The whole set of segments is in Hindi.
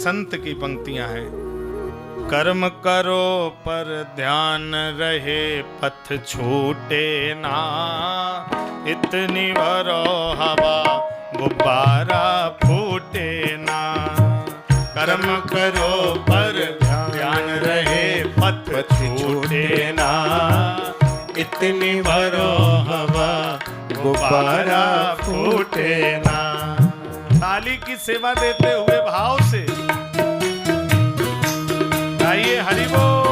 संत की पंक्तियां हैं। कर्म करो पर ध्यान रहे, पथ छूटे ना, इतनी भरो हवा गुब्बारा फूटे ना। कर्म करो पर ध्यान रहे, पथ छूटे ना, इतनी भरो हवा गुब्बारा फूटे ना। ताली की सेवा देते हुए भाव से आइए हरि बोल।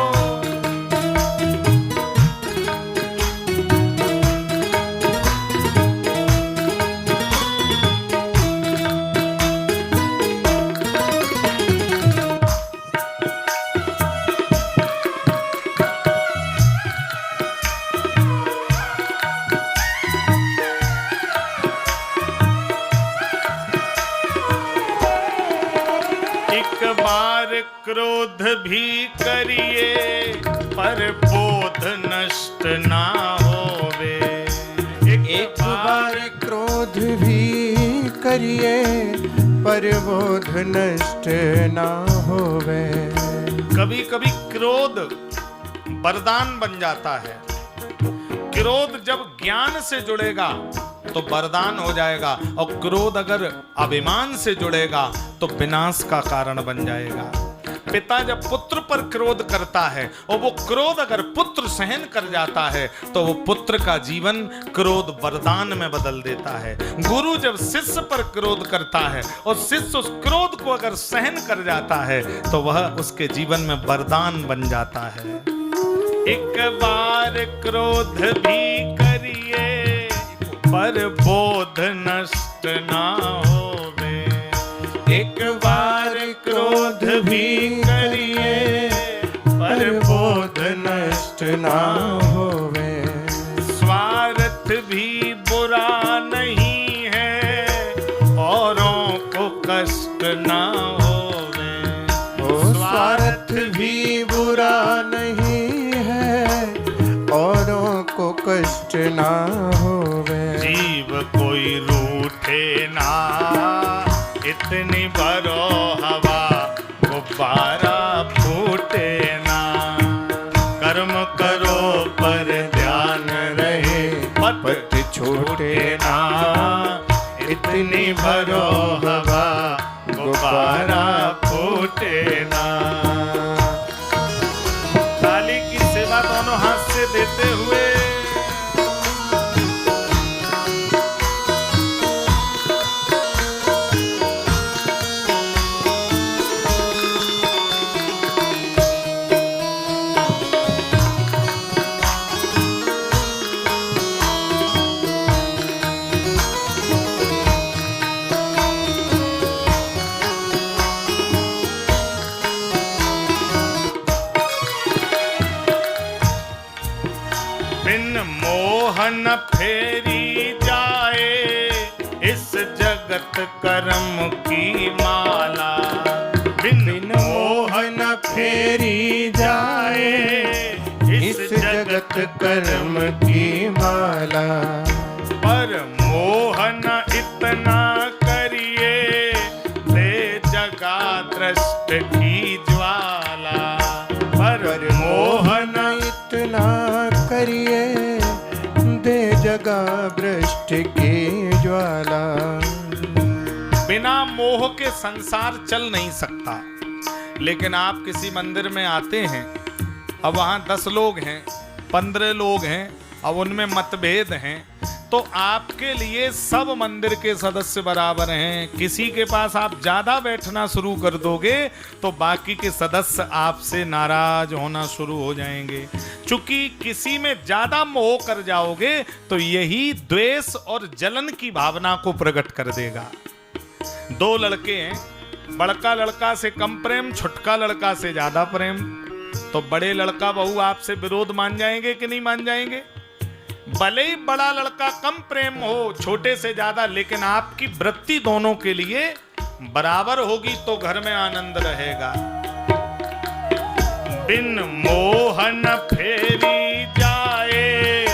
क्रोध भी करिए पर बोध नष्ट ना होवे। एक बार क्रोध भी करिए पर बोध नष्ट ना होवे। कभी कभी क्रोध वरदान बन जाता है। क्रोध जब ज्ञान से जुड़ेगा तो वरदान हो जाएगा, और क्रोध अगर अभिमान से जुड़ेगा तो विनाश का कारण बन जाएगा। पिता जब पुत्र पर क्रोध करता है और वो क्रोध अगर पुत्र सहन कर जाता है तो वो पुत्र का जीवन क्रोध वरदान में बदल देता है। गुरु जब शिष्य पर क्रोध करता है और शिष्य उस क्रोध को अगर सहन कर जाता है तो वह उसके जीवन में वरदान बन जाता है। एक बार क्रोध भी करिए पर बोध नष्ट ना होवे। एक बार क्रोध भी करिए पर बोध नष्ट ना होवे। स्वार्थ भी बुरा नहीं है, औरों को कष्ट ना होवे। स्वार्थ भी बुरा नहीं है, औरों को कष्ट ना होवे। जीव कोई रूठे ना, इतनी भरो हवा गुब्बारा फूटे ना। कर्म करो पर ध्यान रहे, पथ छूटे ना, इतनी भरो हवा गुब्बारा फूटे ना। ताली की सेवा दोनों हाथ से देते हुए मोहन फेरी जाए इस जगत कर्म की माला। बिन मोहन फेरी जाए इस जगत कर्म की माला। पर मोहन इतना करिए ले जगा दृष्ट की ज्वाला। पर मोहन इतना करिए दे जगा भ्रष्ट की ज्वाला। बिना मोह के संसार चल नहीं सकता। लेकिन आप किसी मंदिर में आते हैं, अब वहां 10 लोग हैं, 15 लोग हैं, अब उनमें मतभेद हैं, तो आपके लिए सब मंदिर के सदस्य बराबर हैं। किसी के पास आप ज्यादा बैठना शुरू कर दोगे तो बाकी के सदस्य आपसे नाराज होना शुरू हो जाएंगे। चूंकि किसी में ज्यादा मोह कर जाओगे तो यही द्वेष और जलन की भावना को प्रकट कर देगा। 2 लड़के हैं, बड़का लड़का से कम प्रेम, छुटका लड़का से ज्यादा प्रेम, तो बड़े लड़का बहू आपसे विरोध मान जाएंगे कि नहीं मान जाएंगे? भले ही बड़ा लड़का कम प्रेम हो छोटे से ज्यादा, लेकिन आपकी वृत्ति दोनों के लिए बराबर होगी तो घर में आनंद रहेगा। बिन मोहन फेरी जाए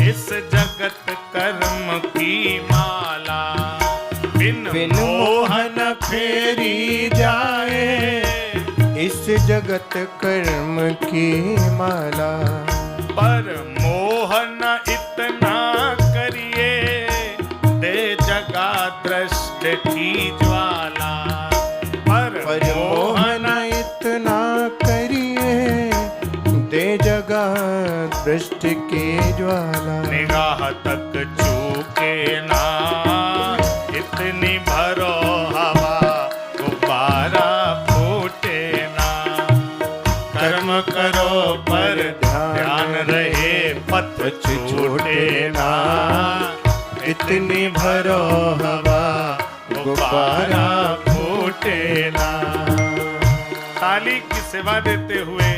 इस जगत कर्म की माला। बिन मोहन फेरी जाए इस जगत कर्म की माला। पर मोह न इतना करिए, दे जगा दृष्ट की ज्वाला। पर मोह न इतना करिए, दे जगा दृष्ट की ज्वाला। निगाह तक चूके ना, इतनी भरो हवा, गुब्बारा फूटे ना। कर्म करो पर ध्यान रहे, पथ छूटे ना। इतनी भरो हवा, गुब्बारा फूटे ना। ताली की सेवा देते हुए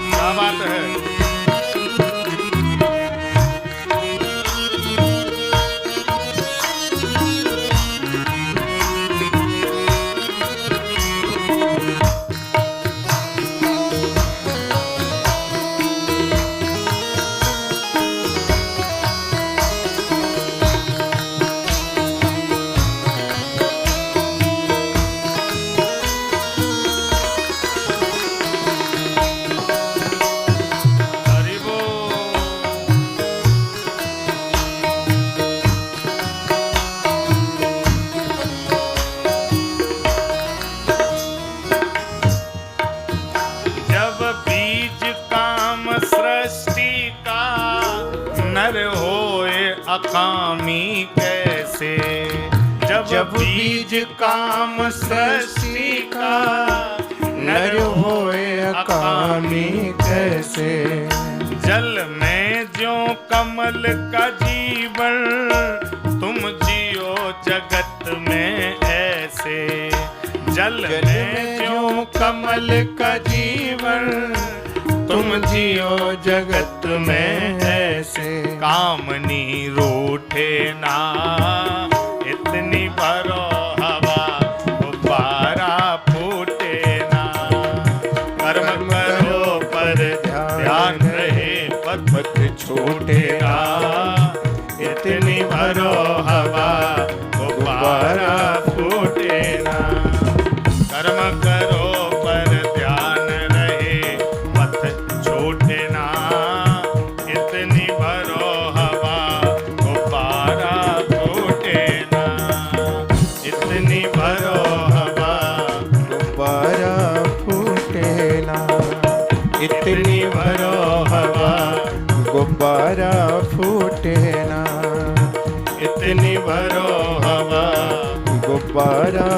क्या बात है। अकामी कैसे, जब बीज काम सृष्टि का, नर होए अकामी कैसे। जल में ज्यों कमल का जीवन, तुम जियो जगत में ऐसे। जल में ज्यों कमल का जीवन, तुम जियो जगत में ऐसे। कामनी रूठे ना, इतनी भरो हवा, गुब्बारा फूटे ना। कर्म करो पर ध्यान रहे, पथ छूटे ना। इतनी भरो हवा, गुब्बारा फूटे ना। कर्म करो पर ध्यान रहे, पथ छूटे ना। इतनी भरो हवा, गुब्बारा फूटे ना। इतनी भरो हवा, गुब्बारा फूटे ना। इतनी भरो हवा, गुब्बारा फूटे ना। इतनी भरो हवा, गुब्बारा